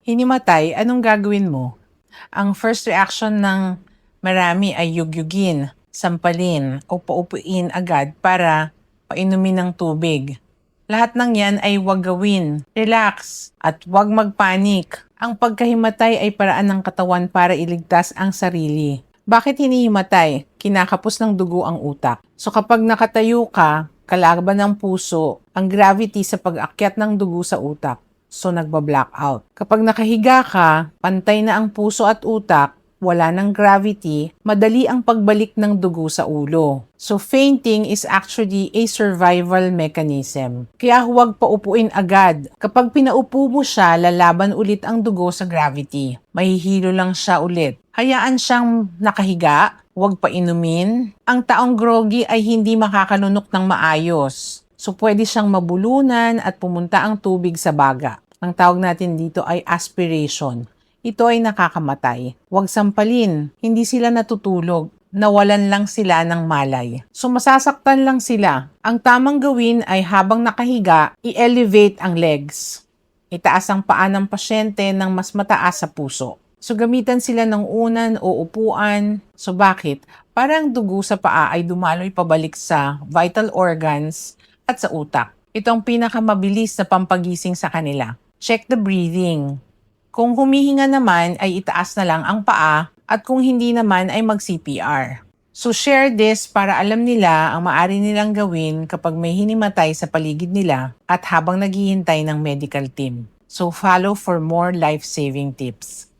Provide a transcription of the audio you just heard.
Hinimatay, anong gagawin mo? Ang first reaction ng marami ay yugyugin, sampalin o paupuin agad para painumin ng tubig. Lahat ng yan ay huwag gawin. Relax at huwag magpanik. Ang pagkahimatay ay paraan ng katawan para iligtas ang sarili. Bakit hinihimatay? Kinakapos ng dugo ang utak. So kapag nakatayo ka, kalaban ng puso, ang gravity sa pag-akyat ng dugo sa utak. So nagba-blackout. Kapag nakahiga ka, pantay na ang puso at utak, wala ng gravity, madali ang pagbalik ng dugo sa ulo. So fainting is actually a survival mechanism. Kaya huwag paupuin agad. Kapag pinaupo mo siya, lalaban ulit ang dugo sa gravity. Mahihilo lang siya ulit. Hayaan siyang nakahiga, huwag painumin. Ang taong groggy ay hindi makakalunok ng maayos. So pwede siyang mabulunan at pumunta ang tubig sa baga. Ang tawag natin dito ay aspiration. Ito ay nakakamatay. Huwag sampalin. Hindi sila natutulog. Nawalan lang sila ng malay. So masasaktan lang sila. Ang tamang gawin ay habang nakahiga, i-elevate ang legs. Itaas ang paa ng pasyente ng mas mataas sa puso. So gamitan sila ng unan o upuan. So bakit? Para ang dugo sa paa ay dumaloy pabalik sa vital organs at sa utak. Ito ang pinakamabilis na pampagising sa kanila. Check the breathing. Kung humihinga naman ay itaas na lang ang paa at kung hindi naman ay mag-CPR. So share this para alam nila ang maaari nilang gawin kapag may hinimatay sa paligid nila at habang naghihintay ng medical team. So follow for more life-saving tips.